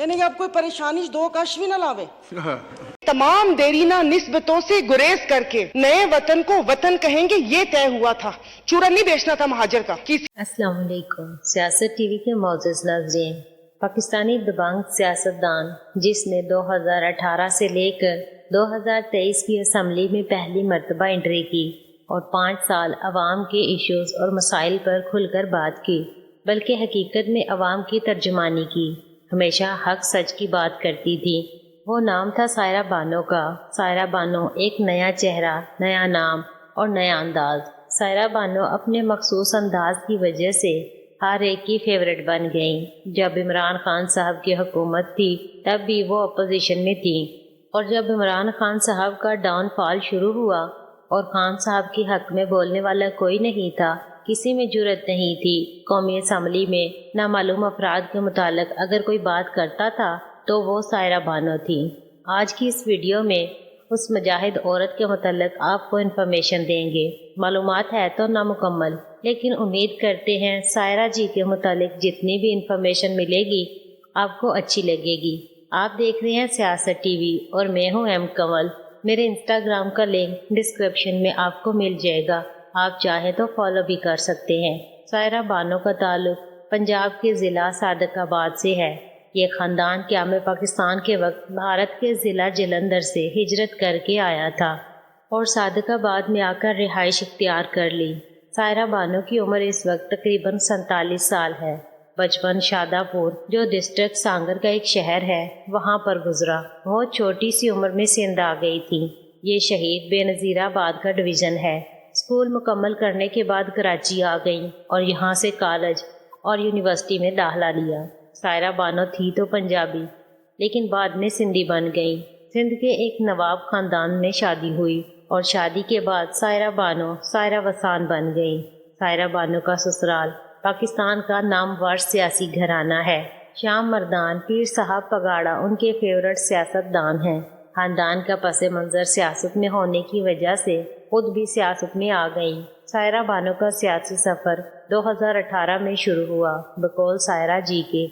यानी कि आप कोई परेशानी दो कश भी ना लावे। तमाम देरीना निस्बतों से गुरेज करके नए वतन को वतन कहेंगे, ये तय हुआ था। चूरा नहीं बेचना था महाजर का। अस्सलाम वालेकुम। सियासत टीवी के मौजूद नाज़रीन, पाकिस्तानी दबंग सियासतदान जिसने 2018 से लेकर 2023 की असम्बली में पहली मरतबा एंट्री की और 5 साल अवाम के इश्यूज और मसाइल पर खुलकर बात की, बल्कि हकीकत में अवाम की तर्जुमानी की, हमेशा हक सच की बात करती थी। वो नाम था सायरा बानो का। सायरा बानो एक नया चेहरा, नया नाम और नया अंदाज। सायरा बानो अपने मखसूस अंदाज की वजह से हर एक की फेवरेट बन गई। जब इमरान खान साहब की हुकूमत थी तब भी वो अपोजिशन में थी, और जब इमरान खान साहब का डाउनफॉल शुरू हुआ और खान साहब के हक में बोलने वाला कोई नहीं था, किसी में जुर्रत नहीं थी। कौमी असम्बली में नामालूम अफराद के मुतालिक अगर कोई बात करता था तो वो सायरा बानो थी। आज की इस वीडियो में उस मुजाहिद औरत के मुतालिक आपको इन्फॉर्मेशन देंगे। मालूमात है तो नामुकम्मल, लेकिन उम्मीद करते हैं सायरा जी के मुतालिक जितनी भी इन्फॉर्मेशन मिलेगी आपको अच्छी लगेगी। आप देख रहे हैं सियासत टीवी और मैं हूं एम कमल। मेरे इंस्टाग्राम का लिंक डिस्क्रिप्शन में आपको मिल जाएगा, आप चाहें तो फॉलो भी कर सकते हैं। सायरा बानो का ताल्लुक पंजाब के ज़िला सादकाबाद से है। ये ख़ानदान क़याम पाकिस्तान के वक्त भारत के ज़िला जलंधर से हिजरत करके आया था और सादकाबाद में आकर रिहाइश इख्तियार कर ली। सायरा बानो की उम्र इस वक्त तकरीबन 47 साल है। बचपन शादापुर, जो डिस्ट्रिक्ट सांगर का एक शहर है, वहाँ पर गुजरा। बहुत छोटी सी उम्र में सिंध आ गई थी। ये शहीद बेनज़ीराबाद का डिवीज़न है। स्कूल मुकम्मल करने के बाद कराची आ गई और यहाँ से कॉलेज और यूनिवर्सिटी में दाखिला लिया। सायरा बानो थी तो पंजाबी, लेकिन बाद में सिंधी बन गई। सिंध के एक नवाब ख़ानदान में शादी हुई और शादी के बाद सायरा बानो सायरा वसान बन गई। सायरा बानो का ससुराल पाकिस्तान का नामवर सियासी घराना है। शाम मर्दान पीर साहब पगाड़ा उनके फेवरेट सियासतदान हैं। खानदान का पस मंज़र सियासत में होने की वजह से खुद भी सियासत में आ गई। सायरा बानो का सियासी सफ़र 2018 में शुरू हुआ। बकौल सायरा जी के,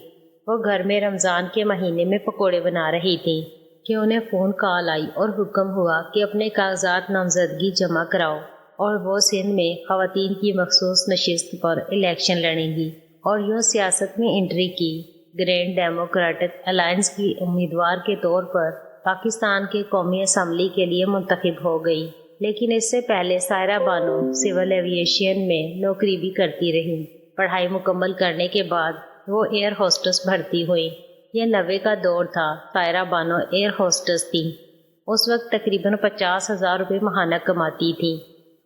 वो घर में रमज़ान के महीने में पकोड़े बना रही थी कि उन्हें फ़ोन कॉल आई और हुक्म हुआ कि अपने कागजात नामजदगी जमा कराओ और वो सिंध में ख़वातीन की मखसूस नशिस्त पर इलेक्शन लड़ेंगी और यूँ सियासत में एंट्री की। ग्रैंड डेमोक्रेटिक अलायंस की उम्मीदवार के तौर पर पाकिस्तान के कौमी असम्बली के लिए मुंतखब हो गई। लेकिन इससे पहले सायरा बानो सिविल एविएशन में नौकरी भी करती रही। पढ़ाई मुकम्मल करने के बाद वो एयर होस्टेस भर्ती हुई। यह 90 का दौर था। सायरा बानो एयर होस्टेस थी। उस वक्त तकरीबन 50,000 रुपये माहाना कमाती थी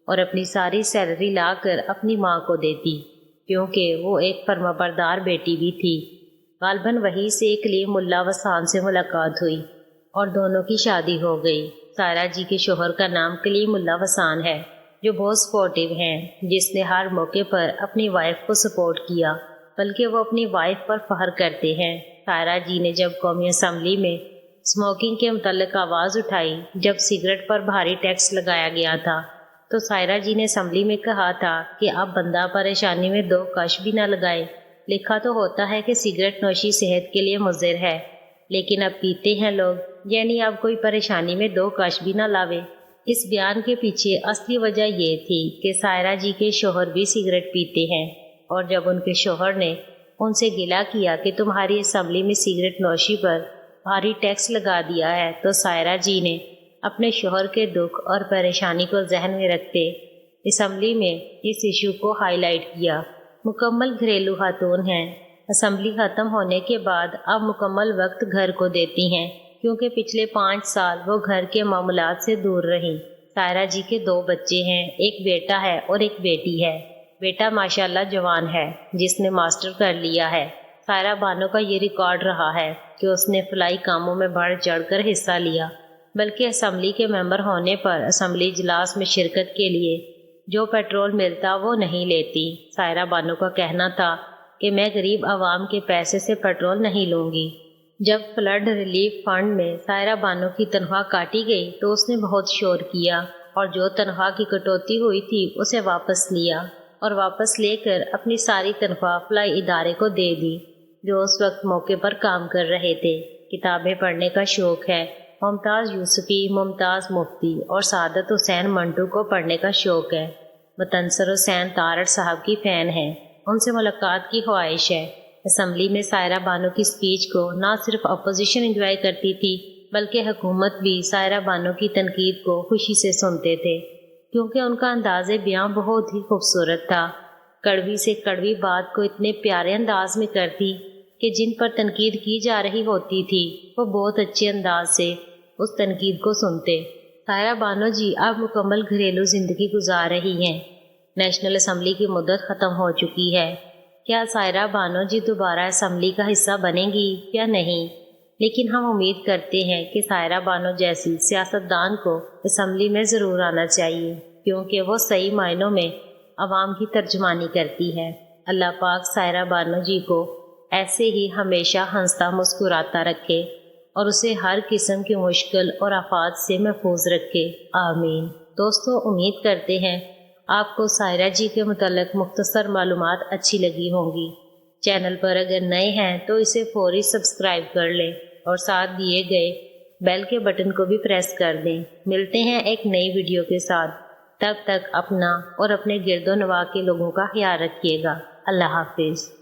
और अपनी सारी सैलरी लाकर अपनी माँ को देती, क्योंकि वो एक फर्माबरदार बेटी भी थी। गालबन वहीं से कलीम मुल्ला वसान से मुलाकात हुई और दोनों की शादी हो गई। सायरा जी के शोहर का नाम कलीम मुल्ला वसान है, जो बहुत सपोर्टिव हैं, जिसने हर मौके पर अपनी वाइफ को सपोर्ट किया, बल्कि वो अपनी वाइफ पर फख्र करते हैं। सायरा जी ने जब कौमी असम्बली में स्मोकिंग के मुतल्लिक आवाज़ उठाई, जब सिगरेट पर भारी टैक्स लगाया गया था, तो सायरा जी ने असम्बली में कहा था कि अब बंदा परेशानी में 2 कश भी ना लगाए। लिखा तो होता है कि सिगरेट नोशी सेहत के लिए मुज़िर है, लेकिन अब पीते हैं लोग, यानी अब कोई परेशानी में 2 कश भी ना लावे। इस बयान के पीछे असली वजह ये थी कि सायरा जी के शोहर भी सिगरेट पीते हैं, और जब उनके शोहर ने उनसे गिला किया कि तुम्हारी असम्बली में सिगरेट नोशी पर भारी टैक्स लगा दिया है, तो सायरा जी ने अपने शोहर के दुख और परेशानी को जहन में रखते असम्बली में इस इशू को हाईलाइट किया। मुकम्मल घरेलू खातून हैं। असम्बली ख़त्म होने के बाद अब मुकम्मल वक्त घर को देती हैं, क्योंकि पिछले 5 साल वो घर के मामलात से दूर रहीं। सायरा जी के 2 बच्चे हैं, एक बेटा है और एक बेटी है। बेटा माशाल्लाह जवान है, जिसने मास्टर कर लिया है। सायरा बानो का ये रिकॉर्ड रहा है कि उसने फलाई कामों में बढ़ चढ़कर हिस्सा लिया, बल्कि असम्बली के मेंबर होने पर असम्बली इजलास में शिरकत के लिए जो पेट्रोल मिलता वो नहीं लेती। सायरा बानो का कहना था कि मैं गरीब आवाम के पैसे से पेट्रोल नहीं लूँगी। जब फ्लड रिलीफ फंड में सायरा बानो की तनख्वाह काटी गई तो उसने बहुत शोर किया और जो तनख्वाह की कटौती हुई थी उसे वापस लिया और वापस लेकर अपनी सारी तनख्वाह फलाई इदारे को दे दी। جو اس وقت موقع پر کام کر رہے تھے۔ کتابیں پڑھنے کا شوق ہے۔ ممتاز یوسفی، ممتاز مفتی اور سعادت حسین منٹو کو پڑھنے کا شوق ہے۔ متنصر حسین تارڑ صاحب کی فین ہے، ان سے ملاقات کی خواہش ہے۔ اسمبلی میں سائرہ بانو کی سپیچ کو نہ صرف اپوزیشن انجوائے کرتی تھی بلکہ حکومت بھی سائرہ بانو کی تنقید کو خوشی سے سنتے تھے، کیونکہ ان کا انداز بیاں بہت ہی خوبصورت تھا۔ کڑوی سے کڑوی بات کو اتنے پیارے انداز میں کرتی کہ جن پر تنقید کی جا رہی ہوتی تھی وہ بہت اچھے انداز سے اس تنقید کو سنتے۔ سائرہ بانو جی اب مکمل گھریلو زندگی گزار رہی ہیں۔ نیشنل اسمبلی کی مدت ختم ہو چکی ہے۔ کیا سائرہ بانو جی دوبارہ اسمبلی کا حصہ بنیں گی یا نہیں؟ لیکن ہم امید کرتے ہیں کہ سائرہ بانو جیسی سیاستدان کو اسمبلی میں ضرور آنا چاہیے، کیونکہ وہ صحیح معنوں میں عوام کی ترجمانی کرتی ہے۔ اللہ پاک سائرہ بانو جی کو ایسے ہی ہمیشہ ہنستا مسکراتا رکھے اور اسے ہر قسم کی مشکل اور آفات سے محفوظ رکھے، آمین۔ دوستو، امید کرتے ہیں آپ کو سائرہ جی کے متعلق مختصر معلومات اچھی لگی ہوں گی۔ چینل پر اگر نئے ہیں تو اسے فوری سبسکرائب کر لیں اور ساتھ دیے گئے بیل کے بٹن کو بھی پریس کر دیں۔ ملتے ہیں ایک نئی ویڈیو کے ساتھ، تب تک اپنا اور اپنے گرد و نواح کے لوگوں کا خیال رکھیے گا۔ اللہ حافظ۔